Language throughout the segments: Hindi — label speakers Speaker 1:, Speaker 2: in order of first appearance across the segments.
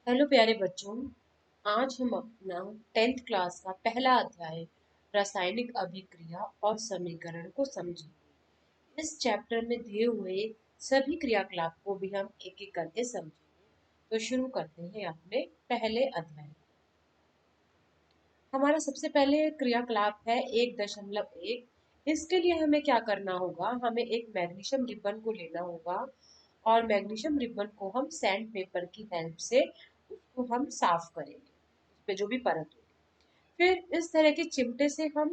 Speaker 1: हेलो प्यारे बच्चों। आज हम अपना 10th क्लास का पहला अध्याय रासायनिक अभिक्रिया और समीकरण को समझेंगे। इस चैप्टर में दिए हुए सभी क्रियाकलाप को भी हम एक एक करके समझेंगे। तो शुरू करते हैं अपने पहले अध्याय। हमारा सबसे पहले क्रियाकलाप है 1.1। इसके लिए हमें क्या करना होगा, हमें एक मैग्नीशियम रिबन को लेना होगा और मैग्नीशियम रिबन को हम सैंड पेपर की हेल्प से उसको हम साफ करेंगे, उस पे जो भी परत होगी। फिर इस तरह के चिमटे से हम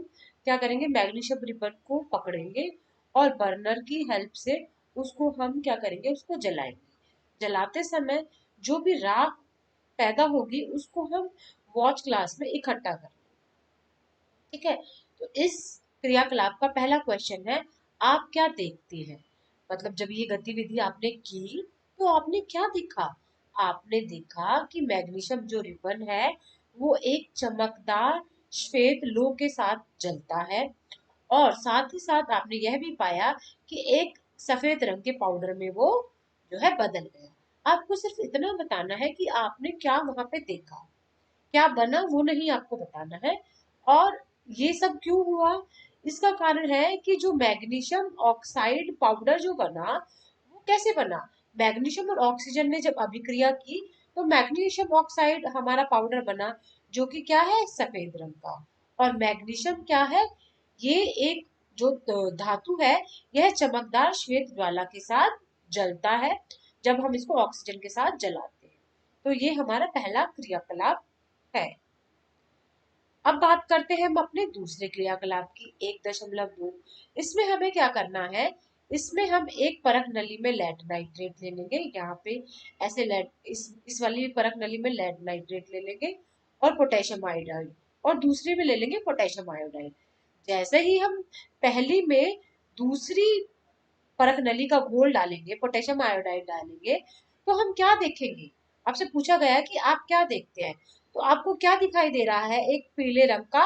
Speaker 1: क्या करेंगे, मैग्नीशियम रिबन को पकड़ेंगे और बर्नर की हेल्प से उसको हम क्या करेंगे, उसको जलाएंगे। जलाते समय जो भी राख पैदा होगी उसको हम वॉच ग्लास में इकट्ठा करेंगे। ठीक है। तो इस क्रियाकलाप का पहला क्वेश्चन है, आप क्या देखते हैं? मतलब जब ये गतिविधि आपने की तो आपने क्या देखा? आपने देखा कि मैग्नीशियम जो रिबन है वो एक चमकदार श्वेत लो के साथ जलता है और साथ ही साथ आपने यह भी पाया कि एक सफेद रंग के पाउडर में वो जो है बदल गया। आपको सिर्फ इतना बताना है कि आपने क्या वहां पे देखा, क्या बना वो नहीं आपको बताना है। और ये सब क्यों हुआ? इसका कारण है कि जो मैग्नीशियम ऑक्साइड पाउडर जो बना वो कैसे बना। मैग्नीशियम और ऑक्सीजन ने जब अभिक्रिया की तो मैग्नीशियम ऑक्साइड हमारा पाउडर बना, जो कि क्या है, सफेद रंग का। और मैग्नीशियम क्या है, ये एक जो धातु है, यह चमकदार श्वेत ज्वाला के साथ जलता है जब हम इसको ऑक्सीजन के साथ जलाते हैं। तो ये हमारा पहला क्रियाकलाप है। अब बात करते हैं हम अपने दूसरे क्रियाकलाप की 1.2। इसमें हमें क्या करना है, इसमें हम एक परख नली में लेड नाइट्रेट ले लेंगे। यहाँ पे ऐसे लेड इस वाली परख नली में लेड नाइट्रेट ले लेंगे और पोटेशियम आयोडाइड, और दूसरी में ले लेंगे पोटेशियम आयोडाइड। जैसे ही हम पहली में दूसरी परख नली का घोल डालेंगे, पोटेशियम आयोडाइड डालेंगे, तो हम क्या देखेंगे? आपसे पूछा गया है कि आप क्या देखते हैं, तो आपको क्या दिखाई दे रहा है? एक पीले रंग का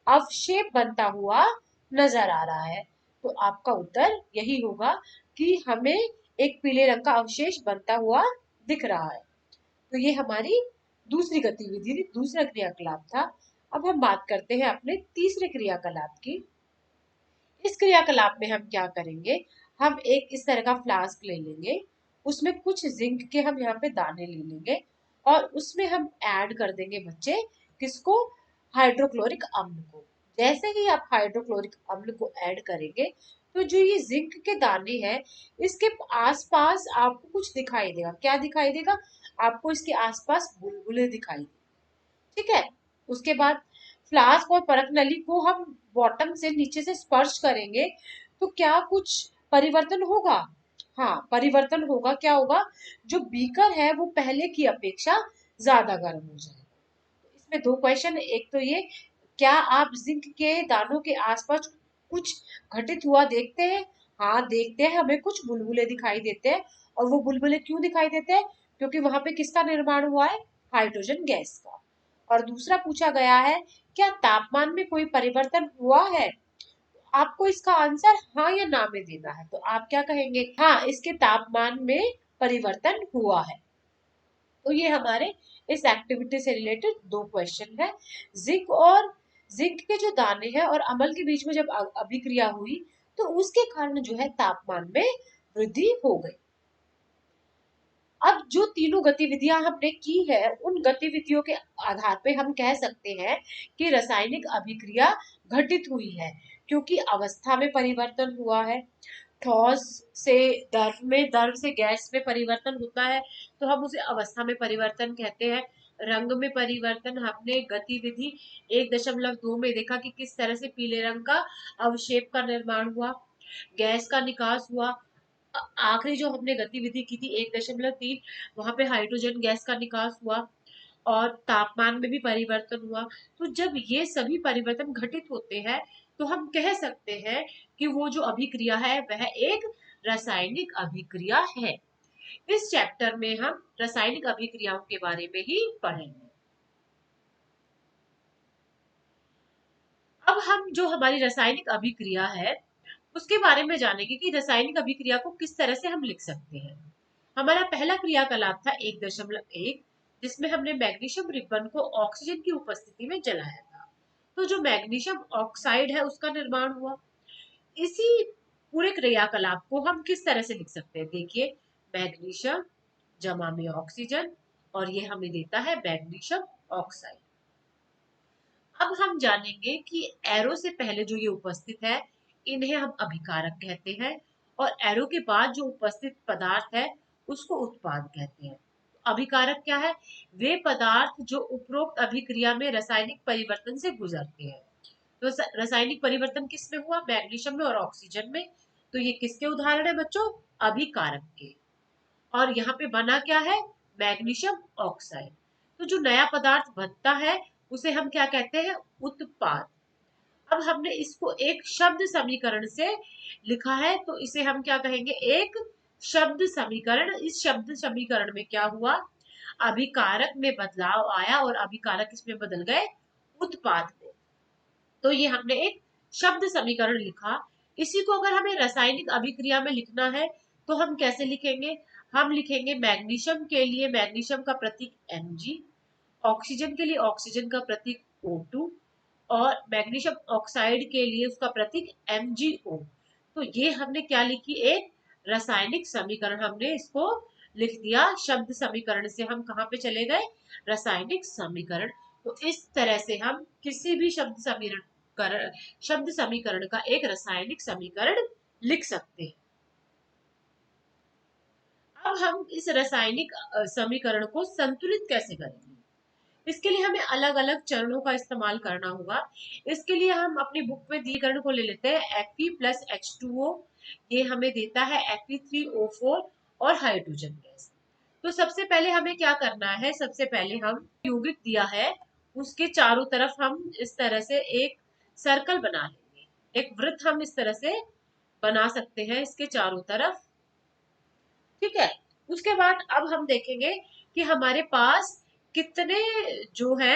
Speaker 1: अवशेप बनता हुआ नजर आ रहा है। तो आपका उत्तर यही होगा कि हमें एक पीले रंग का अवशेष बनता हुआ दिख रहा है। तो ये हमारी दूसरी गतिविधि थी, दूसरा क्रियाकलाप था। अब हम बात करते हैं अपने तीसरे क्रियाकलाप की। इस क्रियाकलाप में हम क्या करेंगे, हम एक इस तरह का फ्लास्क ले लेंगे, उसमें कुछ जिंक के हम यहाँ पे दाने ले लेंगे और उसमें हम ऐड कर देंगे बच्चे, किसको? हाइड्रोक्लोरिक अम्ल को। जैसे ही आप हाइड्रोक्लोरिक अम्ल को ऐड करेंगे तो जो ये जिंक के दाने हैं, इसके आसपास आपको कुछ दिखाई देगा। क्या दिखाई देगा? आपको इसके आसपास बुलबुले दिखाई देंगे। ठीक है। उसके बाद फ्लास्क और परख नली को हम बॉटम से नीचे से स्पर्श करेंगे तो क्या कुछ परिवर्तन होगा? हाँ, परिवर्तन होगा। क्या होगा? जो बीकर है वो पहले की अपेक्षा ज्यादा गर्म हो जाएगा। इसमें दो क्वेश्चन है। एक तो ये, क्या आप जिंक के दानों के आसपास कुछ घटित हुआ देखते हैं? हाँ देखते हैं, हमें कुछ बुलबुले दिखाई देते हैं। और वो बुलबुले क्यों दिखाई देते हैं? क्योंकि वहां पे किसका निर्माण हुआ है? हाइड्रोजन गैस का। और दूसरा पूछा गया है, क्या तापमान में कोई परिवर्तन हुआ है? आपको इसका आंसर हाँ या ना में देना है। तो आप क्या कहेंगे? हाँ, इसके तापमान में परिवर्तन हुआ है। तो ये हमारे इस एक्टिविटी से रिलेटेड दो क्वेश्चन है। जिंक के जो दाने हैं और अम्ल के बीच में जब अभिक्रिया हुई तो उसके कारण जो है तापमान में वृद्धि हो गई। अब जो तीनों गतिविधियां हमने की है, उन गतिविधियों के आधार पे हम कह सकते हैं कि रासायनिक अभिक्रिया घटित हुई है, क्योंकि अवस्था में परिवर्तन हुआ है। ठोस से द्रव में, द्रव से गैस में परिवर्तन होता है तो हम उसे अवस्था में परिवर्तन कहते हैं। रंग में परिवर्तन, हमने गतिविधि 1.2 में देखा कि किस तरह से पीले रंग का अवशेप का निर्माण हुआ, गैस का निकास हुआ। आखिरी जो हमने गतिविधि की थी 1.3, वहां पे हाइड्रोजन गैस का निकास हुआ और तापमान में भी परिवर्तन हुआ। तो जब ये सभी परिवर्तन घटित होते हैं तो हम कह सकते हैं कि वो जो अभिक्रिया है वह एक रासायनिक अभिक्रिया है। इस चैप्टर में हम रासायनिक अभिक्रियाओं के बारे में ही पढ़ेंगे। अब हम जो हमारी रासायनिक अभिक्रिया है उसके बारे में जानेंगे कि रासायनिक अभिक्रिया को किस तरह से हम लिख सकते हैं। हमारा पहला क्रियाकलाप था 1.1, जिसमें हमने मैग्नीशियम रिबन को ऑक्सीजन की उपस्थिति में जलाया था। तो जो मैग्नीशियम ऑक्साइड है उसका निर्माण हुआ। इसी पूरे क्रियाकलाप को हम किस तरह से लिख सकते हैं? देखिए, मैग्नीशियम जमा में ऑक्सीजन, और ये हमें देता है मैग्नीशियम ऑक्साइड। अब हम जानेंगे कि एरो से पहले जो ये उपस्थित है, इन्हें हम अभिकारक कहते हैं, और एरो के बाद जो उपस्थित पदार्थ है उसको उत्पाद कहते हैं। अभिकारक क्या है? वे पदार्थ जो उपरोक्त अभिक्रिया में रासायनिक परिवर्तन से गुजरते हैं। तो रासायनिक परिवर्तन किसमें हुआ? मैग्नीशियम में और ऑक्सीजन में। तो ये किसके उदाहरण है बच्चों? अभिकारक के। और यहाँ पे बना क्या है? Magnesium oxide. तो जो नया पदार्थ बनता है उसे हम क्या कहते हैं? उत्पाद। अब हमने इसको एक शब्द समीकरण से लिखा है, तो इसे हम क्या कहेंगे? एक शब्द समीकरण। इस शब्द समीकरण में क्या हुआ? अभिकारक में बदलाव आया और अभिकारक इसमें बदल गए उत्पाद में। तो ये हमने एक शब्द समीकरण लिखा। इसी को अगर हमें रासायनिक अभिक्रिया में लिखना है तो हम कैसे लिखेंगे? हम लिखेंगे मैग्नीशियम के लिए मैग्नीशियम का प्रतीक Mg, ऑक्सीजन के लिए ऑक्सीजन का प्रतीक O2, और मैग्नीशियम ऑक्साइड के लिए उसका प्रतीक MgO। तो ये हमने क्या लिखी? एक रासायनिक समीकरण हमने इसको लिख दिया। शब्द समीकरण से हम कहाँ पे चले गए? रासायनिक समीकरण। तो इस तरह से हम किसी भी शब्द समीकरण का एक रासायनिक समीकरण लिख सकते हैं। अब हम इस रासायनिक समीकरण को संतुलित कैसे करेंगे? इसके लिए हमें अलग अलग चरणों का इस्तेमाल करना होगा। इसके लिए हम अपनी बुक में दिए को ले लेते हैं। Fe प्लस H2O, ये हमें देता है Fe3O4 और हाइड्रोजन गैस। तो सबसे पहले हमें क्या करना है? सबसे पहले हम यौगिक दिया है उसके चारों तरफ हम इस तरह से एक सर्कल बना लेंगे। एक वृत्त हम इस तरह से बना सकते हैं इसके चारों तरफ। ठीक है। उसके बाद अब हम देखेंगे कि हमारे पास कितने जो है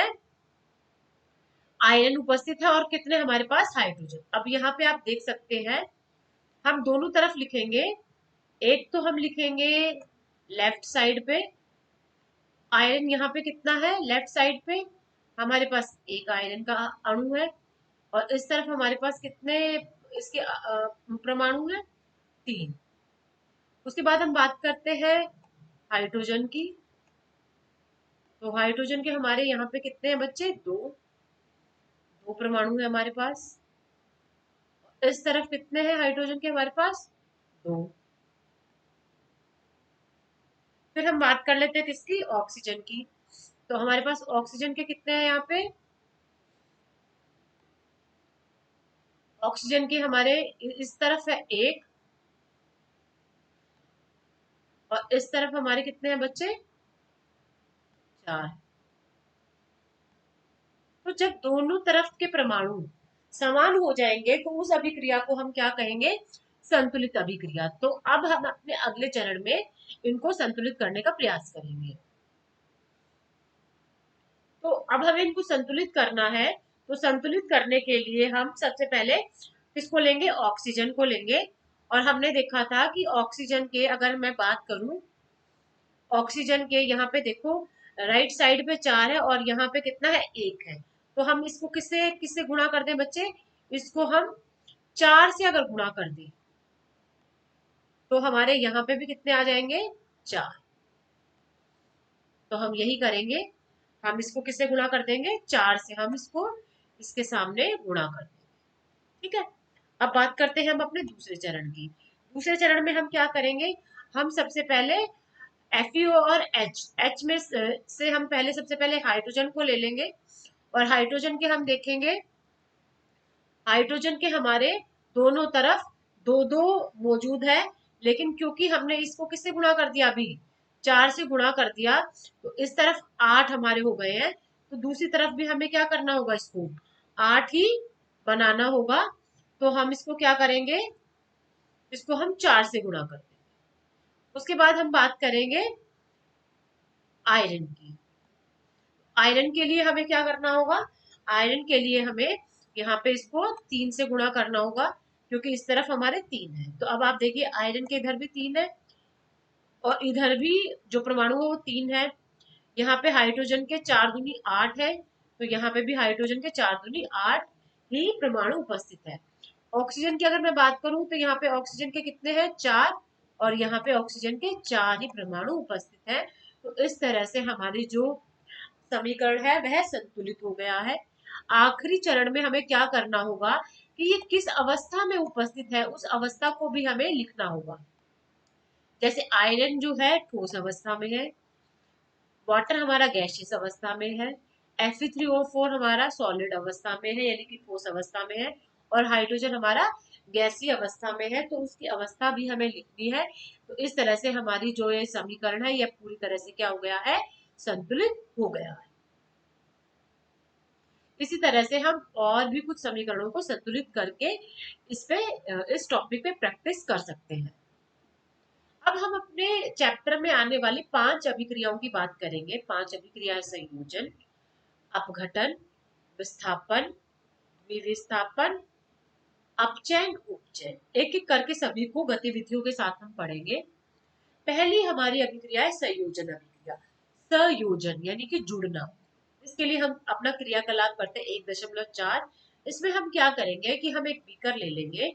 Speaker 1: आयरन उपस्थित है और कितने हमारे पास हाइड्रोजन। अब यहाँ पे आप देख सकते हैं, हम दोनों तरफ लिखेंगे। एक तो हम लिखेंगे लेफ्ट साइड पे आयरन, यहाँ पे कितना है? लेफ्ट साइड पे हमारे पास एक आयरन का अणु है, और इस तरफ हमारे पास कितने इसके परमाणु है? 3। उसके बाद हम बात करते हैं हाइड्रोजन की। तो हाइड्रोजन के हमारे यहाँ पे कितने हैं बच्चे? 2 परमाणु है हमारे पास। इस तरफ कितने हैं हाइड्रोजन के हमारे पास? 2। फिर हम बात कर लेते हैं किसकी? ऑक्सीजन की। तो हमारे पास ऑक्सीजन के कितने हैं यहाँ पे? ऑक्सीजन के हमारे इस तरफ है 1, और इस तरफ हमारे कितने हैं बच्चे? 4। तो जब दोनों तरफ के परमाणु समान हो जाएंगे तो उस अभिक्रिया को हम क्या कहेंगे? संतुलित अभिक्रिया। तो अब हम अपने अगले चरण में इनको संतुलित करने का प्रयास करेंगे। तो अब हमें इनको संतुलित करना है। तो संतुलित करने के लिए हम सबसे पहले किसको लेंगे? ऑक्सीजन को लेंगे। और हमने देखा था कि ऑक्सीजन के अगर मैं बात करूं, ऑक्सीजन के यहाँ पे देखो राइट साइड पे 4 है और यहाँ पे कितना है? 1 है। तो हम इसको किससे किससे गुणा कर दें बच्चे? इसको हम 4 से अगर गुणा कर दें तो हमारे यहाँ पे भी कितने आ जाएंगे? 4। तो हम यही करेंगे, हम इसको किससे गुणा कर देंगे? 4 से हम इसको इसके सामने गुणा कर देंगे। ठीक है। अब बात करते हैं हम अपने दूसरे चरण की। दूसरे चरण में हम क्या करेंगे? हम सबसे पहले FeO और H में से हम पहले सबसे पहले हाइड्रोजन को ले लेंगे, और हाइड्रोजन के हम देखेंगे, हाइड्रोजन के हमारे दोनों तरफ 2-2 मौजूद है। लेकिन क्योंकि हमने इसको किससे गुणा कर दिया? अभी 4 से गुणा कर दिया, तो इस तरफ 8 हमारे हो गए हैं। तो दूसरी तरफ भी हमें क्या करना होगा? इसको 8 ही बनाना होगा। तो हम इसको क्या करेंगे? इसको हम 4 से गुणा कर देंगे। उसके बाद हम बात करेंगे आयरन की। आयरन के लिए हमें क्या करना होगा? आयरन के लिए हमें यहाँ पे इसको 3 से गुणा करना होगा, क्योंकि इस तरफ हमारे 3 है। तो अब आप देखिए आयरन के इधर भी 3 है और इधर भी जो परमाणु है वो 3 है। यहाँ पे हाइड्रोजन के 4 दूनी 8 है, तो यहाँ पे भी हाइड्रोजन के 4 दूनी 8 ही परमाणु उपस्थित है। ऑक्सीजन की अगर मैं बात करूं तो यहाँ पे ऑक्सीजन के कितने हैं, 4, और यहाँ पे ऑक्सीजन के 4 ही परमाणु उपस्थित है। तो इस तरह से हमारी जो समीकरण है वह संतुलित हो गया है। आखिरी चरण में हमें क्या करना होगा कि ये किस अवस्था में उपस्थित है उस अवस्था को भी हमें लिखना होगा। जैसे आयरन जो है ठोस अवस्था में है, वाटर हमारा गैसियस अवस्था में है, Fe3O4 हमारा सॉलिड अवस्था में है यानी कि ठोस अवस्था में है, और हाइड्रोजन हमारा गैसीय अवस्था में है, तो उसकी अवस्था भी हमें लिखनी है। तो इस तरह से हमारी जो ये समीकरण है यह पूरी तरह से क्या हो गया है, संतुलित हो गया है। इसी तरह से हम और भी कुछ समीकरणों को संतुलित करके इस टॉपिक पे प्रैक्टिस कर सकते हैं। अब हम अपने चैप्टर में आने वाली 5 अभिक्रियाओं की बात करेंगे। 5 अभिक्रिया: संयोजन, अपघटन, विस्थापन, विस्थापन, अपचयन, उपचयन। एक एक करके सभी को गतिविधियों के साथ हम पढ़ेंगे। पहली हमारी अभिक्रिया है संयोजन अभिक्रिया। संयोजन यानी कि जुड़ना। इसके लिए हम अपना क्रियाकलाप करते हैं 1.4। इसमें हम क्या करेंगे कि हम एक बीकर ले लेंगे,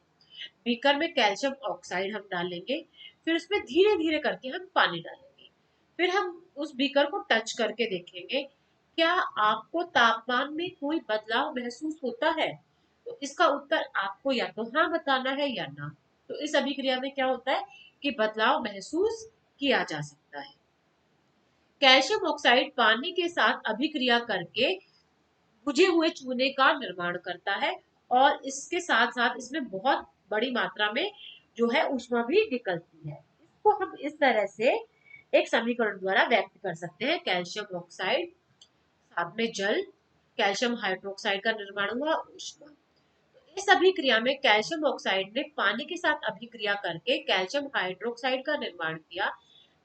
Speaker 1: बीकर में कैल्शियम ऑक्साइड हम डालेंगे, फिर उसमें धीरे धीरे करके हम पानी डालेंगे, फिर हम उस बीकर को टच करके देखेंगे क्या आपको तापमान में कोई बदलाव महसूस होता है। तो इसका उत्तर आपको या तो हाँ बताना है या ना। तो इस अभिक्रिया में क्या होता है कि बदलाव महसूस किया जा सकता है। कैल्शियम ऑक्साइड पानी के साथ अभिक्रिया करके बुझे हुए चूने का निर्माण करता है, और इसके साथ साथ इसमें बहुत बड़ी मात्रा में जो है ऊष्मा भी निकलती है। इसको हम इस तरह से एक समीकरण द्वारा व्यक्त कर सकते हैं। कैल्शियम ऑक्साइड साथ में जल, कैल्शियम हाइड्रोक्साइड का निर्माण हुआ, ऊष्मा। इस अभिक्रिया में कैल्शियम ऑक्साइड ने पानी के साथ अभिक्रिया करके कैल्शियम हाइड्रोक्साइड का निर्माण किया।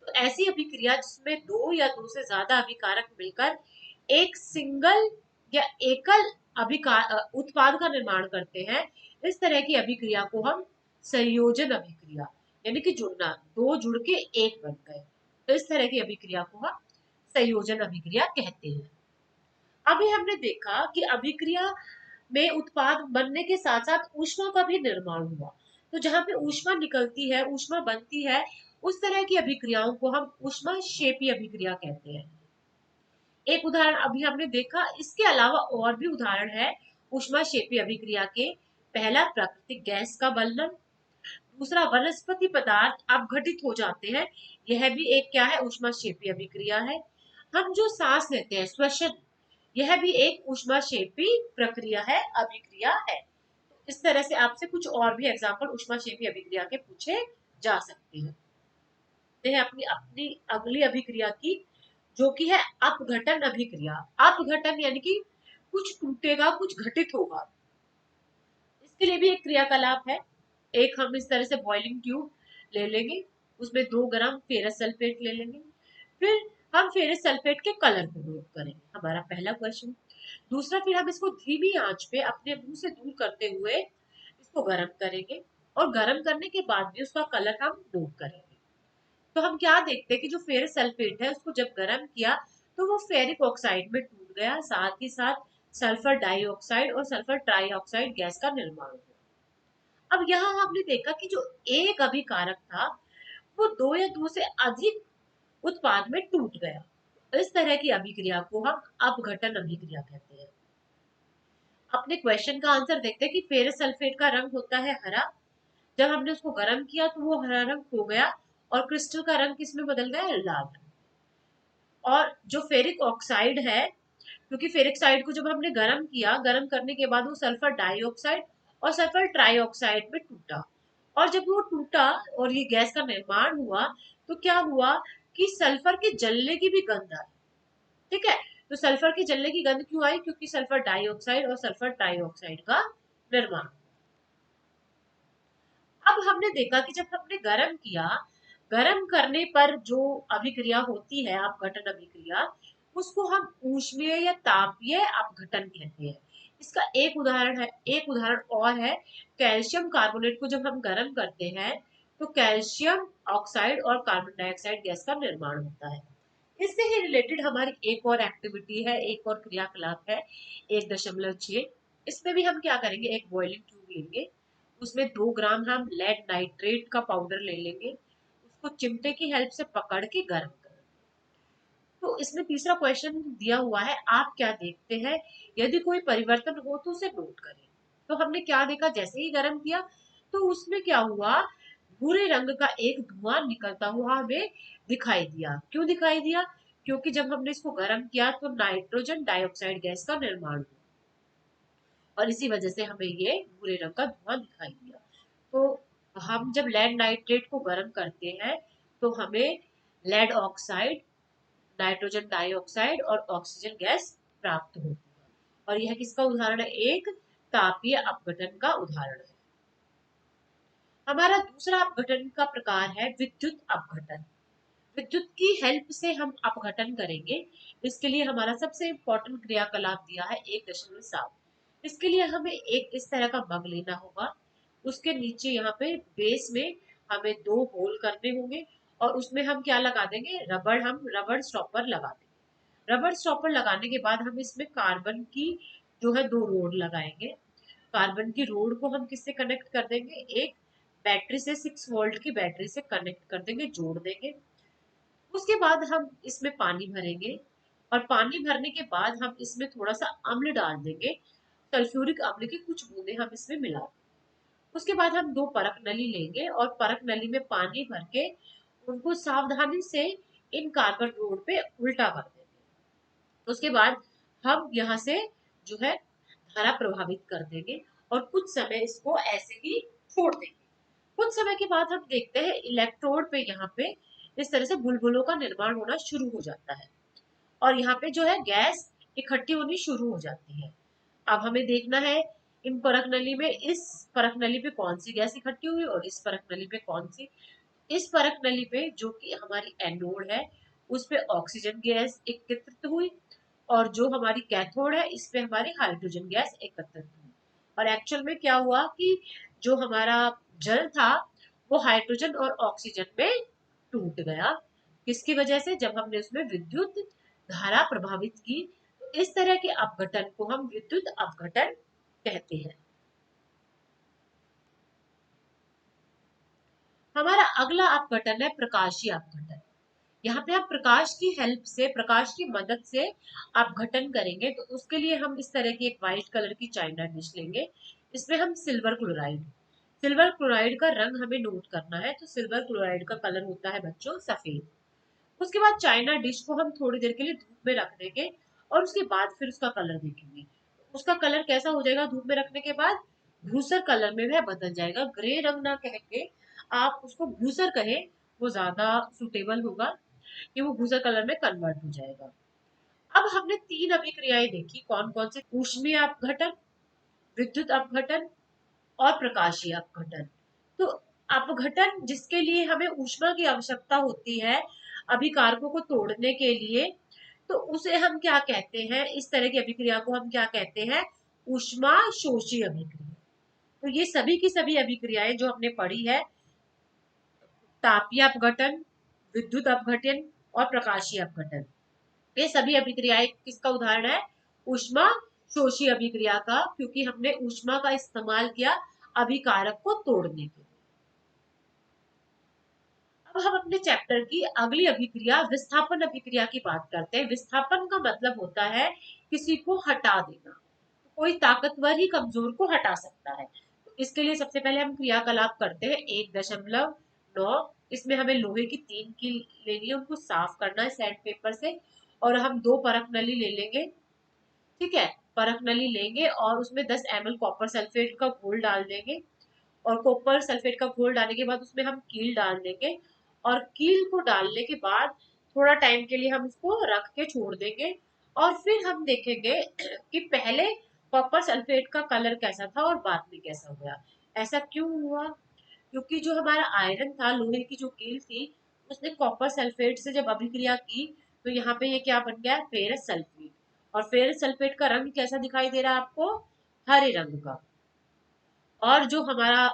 Speaker 1: तो ऐसी अभिक्रिया जिसमें दो या दो से ज्यादा अभिकारक मिलकर एक सिंगल या एकल उत्पाद का निर्माण करते हैं, इस तरह की अभिक्रिया को हम संयोजन अभिक्रिया यानी कि जुड़ना, दो जुड़ के एक बन गए, तो इस तरह की अभिक्रिया को हम संयोजन अभिक्रिया कहते हैं। अभी हमने देखा कि अभिक्रिया में उत्पाद बनने के साथ साथ ऊष्मा का भी निर्माण हुआ। तो जहां पे ऊष्मा निकलती है, ऊष्मा बनती है, उस तरह की अभिक्रियाओं को हम ऊष्मा क्षेपी अभिक्रिया कहते हैं। एक उदाहरण अभी हमने देखा, इसके अलावा और भी उदाहरण है ऊष्मा क्षेपी अभिक्रिया के। पहला प्राकृतिक गैस का बलनम, दूसरा वनस्पति पदार्थ अपघटित हो जाते हैं, यह भी एक क्या है, ऊष्मा क्षेपी अभिक्रिया है। हम जो सांस लेते हैं, श्वसन, यह भी एक ऊष्माक्षेपी प्रक्रिया है, अभिक्रिया है। इस तरह से आपसे कुछ और भी एग्जाम्पल ऊष्माक्षेपी अभिक्रिया के पूछे जा सकते हैं। हैं अपनी अपनी अगली अभिक्रिया की, जो कि है अपघटन अभिक्रिया। अपघटन यानी कि कुछ टूटेगा, कुछ घटित होगा। इसके लिए भी एक क्रियाकलाप है। एक हम इस तरह से बॉइलिंग ट्यूब ले लेंगे, उसमें 2 ग्राम फेरस सल्फेट ले लेंगे, फिर हम फेरस सल्फेट के कलर को नोट करेंगे, हमारा पहला क्वेश्चन। दूसरा, फिर हम इसको धीमी आंच पे अपने मुंह से दूर करते हुए इसको गर्म करेंगे, और गर्म करने के बाद भी उसका कलर हम नोट करेंगे। तो हम क्या देखते हैं कि जो फेरस सल्फेट है उसको जब गर्म किया तो वो फेरिक ऑक्साइड में टूट गया, साथ ही साथ सल्फर डाइऑक्साइड और सल्फर ट्राइऑक्साइड गैस का निर्माण हुआ। अब यहाँ हमने देखा कि जो एक अभिकारक था वो दो या दो से अधिक उत्पाद में टूट गया। इस तरह की अभिक्रिया को हम अपघटन अभिक्रिया कहते हैं। अपने क्वेश्चन का आंसर देखते हैं कि फेरस सल्फेट का रंग होता है हरा, जब हमने उसको गर्म किया तो वो हरा रंग खो गया और क्रिस्टल का रंग किसमें बदल गया, लाल। और जो फेरिक ऑक्साइड है, क्योंकि फेरिक साइड को जब हमने गर्म किया, गर्म करने के बाद वो सल्फर डाइऑक्साइड और सल्फर ट्राइऑक्साइड में टूटा, और जब वो टूटा और ये गैस का निर्माण हुआ तो क्या हुआ कि सल्फर के जलने की भी गंध आई। ठीक है, तो सल्फर के जलने की गंध क्यों आई, क्योंकि सल्फर डाइऑक्साइड और सल्फर ट्राइऑक्साइड का निर्माण। अब हमने देखा कि जब हमने गर्म किया, गर्म करने पर जो अभिक्रिया होती है अपघटन अभिक्रिया, उसको हम ऊष्मीय या तापीय अपघटन कहते हैं। इसका एक उदाहरण और है, कैल्शियम कार्बोनेट को जब हम गर्म करते हैं तो कैल्शियम ऑक्साइड और कार्बन डाइऑक्साइड गैस का निर्माण होता है। इससे ही रिलेटेड हमारी एक और एक्टिविटी है, एक और क्रियाकलाप है 1.6। इसमें भी हम क्या करेंगे, एक बॉइलिंग ट्यूब लेंगे, उसमें 2 ग्राम हम लेड नाइट्रेट का पाउडर ले लेंगे, उसको चिमटे की हेल्प से पकड़ के गर्म करेंगे। तो इसमें तीसरा क्वेश्चन दिया हुआ है, आप क्या देखते हैं, यदि कोई परिवर्तन हो तो उसे नोट करें। तो हमने क्या देखा, जैसे ही गर्म किया तो उसमें क्या हुआ, भूरे रंग का एक धुआं निकलता हुआ हमें दिखाई दिया। क्यों दिखाई दिया, क्योंकि जब हमने इसको गर्म किया तो नाइट्रोजन डाइऑक्साइड गैस का निर्माण हुआ और इसी वजह से हमें ये भूरे रंग का धुआं दिखाई दिया। तो हम जब लेड नाइट्रेट को गर्म करते हैं तो हमें लेड ऑक्साइड, नाइट्रोजन डाइऑक्साइड और ऑक्सीजन गैस प्राप्त होती है। और यह किसका उदाहरण है, एक तापीय अपघटन का उदाहरण है। हमारा दूसरा अपघटन का प्रकार है विद्युत अपघटन। विद्युत की हेल्प से हम अपघटन करेंगे। इसके लिए हमारा सबसे इम्पोर्टेंट क्रियाकलाप दिया है 1.7। इसके लिए हमें एक इस तरह का मग लेना होगा, उसके नीचे यहाँ पे बेस में हमें 2 होल करने होंगे और उसमें हम क्या लगा देंगे, रबड़, हम रबड़ स्टॉपर लगा देंगे। रबड़ स्टॉपर लगाने के बाद हम इसमें कार्बन की जो है 2 रोड लगाएंगे। कार्बन की रोड को हम किससे कनेक्ट कर देंगे, एक बैटरी से, 6 वोल्ट की बैटरी से कनेक्ट कर देंगे, जोड़ देंगे। उसके बाद हम इसमें पानी भरेंगे और पानी भरने के बाद हम इसमें थोड़ा सा अम्ल डाल देंगे, सल्फ्यूरिक अम्ल की कुछ बूंदे हम इसमें मिला देंगे। उसके बाद हम 2 परख नली लेंगे और परख नली में पानी भर के उनको सावधानी से इन कार्बन रोड पे उल्टा कर देंगे। उसके बाद हम यहाँ से जो है धारा प्रभावित कर देंगे और कुछ समय इसको ऐसे ही छोड़ देंगे। कुछ समय के बाद हम देखते हैं इलेक्ट्रोड पे यहाँ पे इस तरह से बुलबुलों का निर्माण होना शुरू हो जाता है और यहाँ पे जो है गैस इकट्ठी होनी शुरू हो जाती है। अब हमें देखना है इन परख नली में, इस परख नली पे कौन सी गैस इकट्ठी हुई और इस परख नली पे कौन सी। इस परख नली पे जो कि हमारी एनोड है उस पे ऑक्सीजन गैस एकत्रित हुई और जो हमारी कैथोड है इस पे हमारी हाइड्रोजन गैस एकत्रित हुई। और एक्चुअल में क्या हुआ कि जो हमारा जल था वो हाइड्रोजन और ऑक्सीजन में टूट गया। किसकी वजह से, जब हमने उसमें विद्युत धारा प्रभावित की। तो इस तरह के अपघटन को हम विद्युत अपघटन कहते हैं। हमारा अगला अपघटन है प्रकाशीय अपघटन। यहाँ पे हम प्रकाश की हेल्प से, प्रकाश की मदद से अपघटन करेंगे। तो उसके लिए हम इस तरह की एक व्हाइट कलर की चाइना डिश लेंगे, इसमें हम सिल्वर क्लोराइड का रंग हमें नोट करना है। तो सिल्वर क्लोराइड का कलर होता है बच्चों सफेद। उसके बाद चाइना डिश को हम थोड़ी देर के लिए धूप में रख देंगे और उसके बाद फिर उसका कलर देखेंगे। उसका कलर कैसा हो जाएगा, धूप में रखने के बाद धूसर कलर में वह बदल जाएगा। ग्रे रंग ना कह के आप उसको धूसर कहें, वो ज्यादा सुटेबल होगा कि वो भूसर कलर में कन्वर्ट हो जाएगा। अब हमने 3 अभिक्रियाएं देखी, कौन कौन से, ऊष्मीय अपघटन, विद्युत अपघटन और प्रकाशीय अपघटन। तो अपघटन जिसके लिए हमें ऊष्मा की आवश्यकता होती है अभिकारकों को तोड़ने के लिए, तो उसे हम क्या कहते हैं, इस तरह की अभिक्रिया को हम क्या कहते हैं, ऊष्मा शोषी अभिक्रिया। तो ये सभी की सभी अभिक्रियाएं जो हमने पढ़ी है, तापीय अपघटन, विद्युत अपघटन और प्रकाशीय अपघटन, ये सभी अभिक्रियाएं किसका उदाहरण है, ऊष्मा शोषी अभिक्रिया का, क्योंकि हमने ऊष्मा का इस्तेमाल किया अभिकारक को तोड़ने के लिए। अब हम अपने चैप्टर की अगली अभिक्रिया विस्थापन अभिक्रिया की बात करते हैं। विस्थापन का मतलब होता है किसी को हटा देना। कोई ताकतवर ही कमजोर को हटा सकता है। तो इसके लिए सबसे पहले हम क्रियाकलाप करते हैं 1.9। इसमें हमें लोहे की 3 कील लेनी है, उनको साफ करना है सैंड पेपर से और हम 2 परख नली ले लेंगे। ठीक है, परख नली लेंगे और उसमें 10 ml कॉपर सल्फेट का घोल डाल देंगे और कॉपर सल्फेट का घोल डालने के बाद उसमें हम कील डाल देंगे और कील को डालने के बाद थोड़ा टाइम के लिए हम उसको रख के छोड़ देंगे और फिर हम देखेंगे कि पहले कॉपर सल्फेट का कलर कैसा था और बाद में कैसा हुआ। ऐसा क्यों हुआ, क्योंकि जो हमारा आयरन था, लोहे की जो कील थी, उसने कॉपर सल्फेट से जब अभिक्रिया की तो यहाँ पे ये क्या बन गया, फेरस सल्फेट। और फेरस सल्फेट का रंग कैसा दिखाई दे रहा है आपको, हरे रंग का। और जो हमारा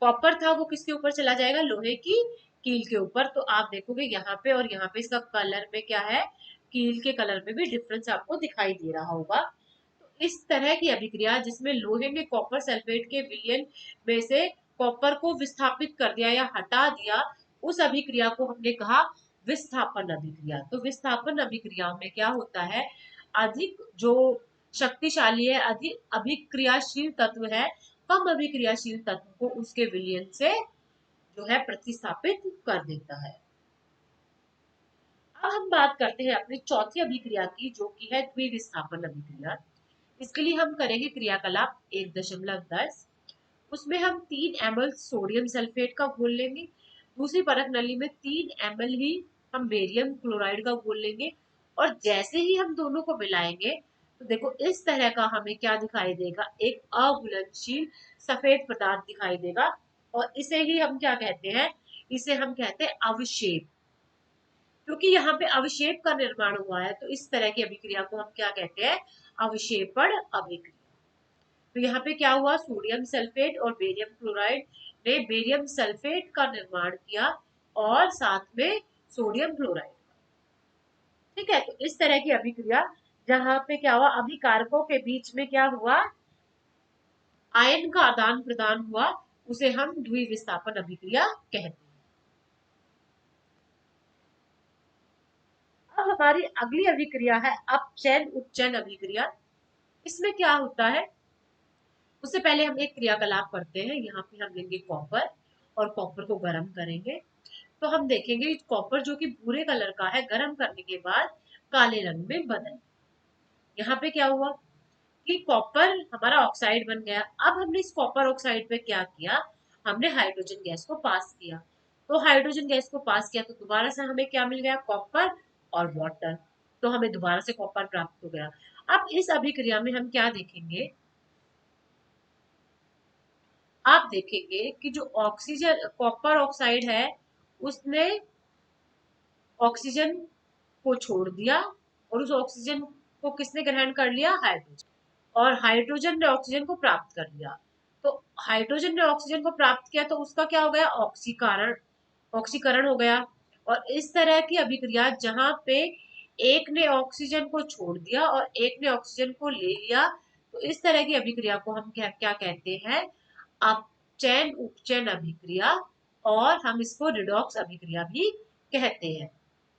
Speaker 1: कॉपर था वो किसके ऊपर चला जाएगा, लोहे की कील के ऊपर, तो आप देखोगे यहाँ पे और यहाँ पे इसका कलर में क्या है, कील के कलर में भी डिफरेंस आपको दिखाई दे रहा होगा। तो इस तरह की अभिक्रिया जिसमें लोहे ने कॉपर सल्फेट के विलयन में से कॉपर को विस्थापित कर दिया या हटा दिया, उस अभिक्रिया को हमने कहा विस्थापन अभिक्रिया। तो विस्थापन अभिक्रिया में क्या होता है, अधिक जो शक्तिशाली है, अधिक अभिक्रियाशील तत्व है, कम अभिक्रियाशील तत्व को उसके विलयन से जो है प्रतिस्थापित कर देता है। अब हम बात करते हैं अपनी चौथी अभिक्रिया की, जो कि है द्विविस्थापन अभिक्रिया। इसके लिए हम करेंगे क्रियाकलाप 1.10। उसमें हम 3 ml सोडियम सल्फेट का घोल लेंगे। दूसरी परख नली में 3 ml ही हम बेरियम क्लोराइड का घोल लेंगे, और जैसे ही हम दोनों को मिलाएंगे तो देखो इस तरह का हमें क्या दिखाई देगा, एक अघुलनशील सफेद पदार्थ दिखाई देगा, और इसे ही हम क्या कहते हैं, इसे हम कहते हैं अवशेप। क्योंकि यहाँ पे अवशेप का निर्माण हुआ है, तो इस तरह की अभिक्रिया को हम क्या कहते हैं, अवशेपण अभिक्रिया। तो यहाँ पे क्या हुआ, सोडियम सल्फेट और बेरियम क्लोराइड ने बेरियम सल्फेट का निर्माण किया और साथ में सोडियम क्लोराइड। ठीक है, तो इस तरह की अभिक्रिया जहाँ पे क्या हुआ, अभिकारकों के बीच में क्या हुआ, आयन का आदान प्रदान हुआ, उसे हम द्विविस्थापन अभिक्रिया कहते हैं। अब हमारी अगली अभिक्रिया है अपचयन उपचयन अभिक्रिया। इसमें क्या होता है, उससे पहले हम एक क्रियाकलाप करते हैं। यहाँ पे हम लेंगे कॉपर और कॉपर को गर्म करेंगे। तो हम देखेंगे कॉपर जो कि भूरे कलर का है, गर्म करने के बाद काले रंग में बदल। यहाँ पे क्या हुआ कि कॉपर हमारा ऑक्साइड बन गया। अब हमने इस कॉपर ऑक्साइड पे क्या किया, हमने हाइड्रोजन गैस को पास किया। तो हाइड्रोजन गैस को पास किया तो दोबारा से हमें क्या मिल गया, कॉपर और वाटर। तो हमें दोबारा से कॉपर प्राप्त हो गया। अब इस अभिक्रिया में हम क्या देखेंगे, आप देखेंगे कि जो ऑक्सीजन कॉपर ऑक्साइड है, उसने ऑक्सीजन को छोड़ दिया, और उस ऑक्सीजन को किसने ग्रहण कर लिया, हाइड्रोजन। और हाइड्रोजन ने ऑक्सीजन को प्राप्त कर लिया। तो हाइड्रोजन ने ऑक्सीजन को प्राप्त किया तो उसका क्या हो गया, ऑक्सीकरण, ऑक्सीकरण हो गया। और इस तरह की अभिक्रिया जहां पे एक ने ऑक्सीजन को छोड़ दिया और एक ने ऑक्सीजन को ले लिया, तो इस तरह की अभिक्रिया को हम क्या क्या कहते हैं, अपचयन उपचयन अभिक्रिया। और हम इसको रिडॉक्स अभिक्रिया भी कहते हैं।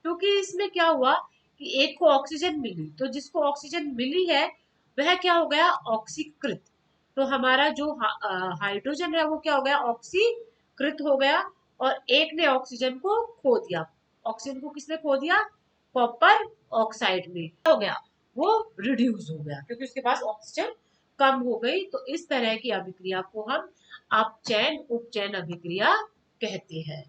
Speaker 1: क्योंकि इसमें क्या हुआ कि एक को ऑक्सीजन मिली, तो जिसको ऑक्सीजन मिली है वह क्या हो गया, ऑक्सीकृत। तो हमारा जो हाइड्रोजन है वो क्या हो गया, ऑक्सीकृत हो गया। और एक ने ऑक्सीजन को खो दिया। ऑक्सीजन को किसने खो दिया, कॉपर ऑक्साइड में क्या हो गया, वो रिड्यूस हो गया, क्योंकि उसके पास ऑक्सीजन कम हो गई। तो इस तरह की अभिक्रिया को हम अपचयन उपचयन अभिक्रिया कहते हैं।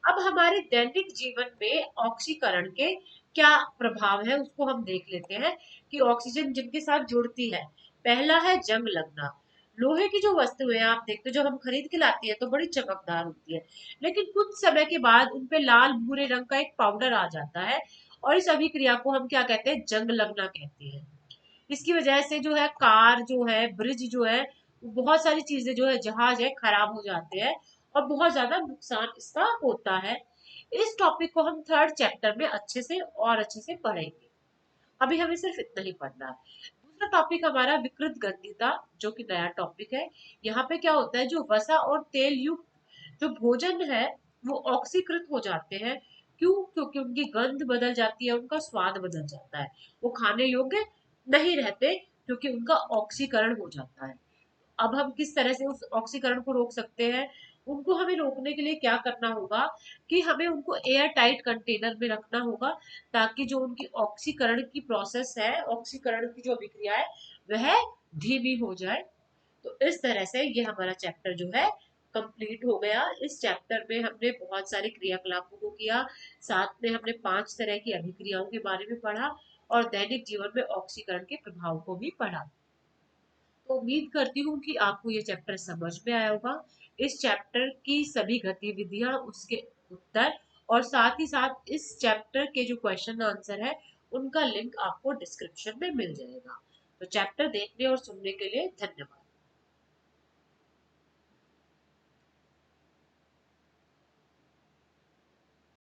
Speaker 1: अब हमारे दैनिक जीवन में ऑक्सीकरण के क्या प्रभाव है उसको हम देख लेते हैं कि ऑक्सीजन जिनके साथ जुड़ती है। पहला है जंग लगना। लोहे की जो वस्तुएं आप देखते हो, जो हम खरीद के लाती है तो बड़ी चमकदार होती है, लेकिन कुछ समय के बाद उनपे लाल भूरे रंग का एक पाउडर आ जाता है, और इस अभिक्रिया को हम क्या कहते हैं, जंग लगना कहते हैं। इसकी वजह से जो है कार जो है, ब्रिज जो है, बहुत सारी चीजें जो है, जहाज है, खराब हो जाते हैं, और बहुत ज्यादा नुकसान इसका होता है। इस टॉपिक को हम थर्ड चैप्टर में अच्छे से पढ़ेंगे। अभी हमें सिर्फ इतना ही पढ़ना है। दूसरा टॉपिक हमारा विकृत गंधिता, जो कि नया टॉपिक है। यहाँ पे क्या होता है, जो वसा और तेल युक्त जो भोजन है वो ऑक्सीकृत हो जाते हैं। क्यों, क्योंकि उनकी गंध बदल जाती है, उनका स्वाद बदल जाता है, वो खाने योग्य नहीं रहते, क्योंकि उनका ऑक्सीकरण हो जाता है। अब हम किस तरह से उस ऑक्सीकरण को रोक सकते हैं, उनको हमें रोकने के लिए क्या करना होगा कि हमें उनको एयर टाइट कंटेनर में रखना होगा, ताकि जो उनकी ऑक्सीकरण की प्रोसेस है, ऑक्सीकरण की जो अभिक्रिया है, वह धीमी हो जाए। तो इस तरह से ये हमारा चैप्टर जो है कंप्लीट हो गया। इस चैप्टर में हमने बहुत सारे क्रियाकलापों को किया, साथ में हमने 5 तरह की अभिक्रियाओं के बारे में पढ़ा, और दैनिक जीवन में ऑक्सीकरण के प्रभाव को भी पढ़ा। तो उम्मीद करती हूँ कि आपको ये चैप्टर समझ में आया होगा। इस चैप्टर की सभी गतिविधियां, उसके उत्तर, और साथ ही साथ इस चैप्टर के जो क्वेश्चन आंसर है उनका लिंक आपको डिस्क्रिप्शन में मिल जाएगा। तो चैप्टर देखने और सुनने के लिए धन्यवाद।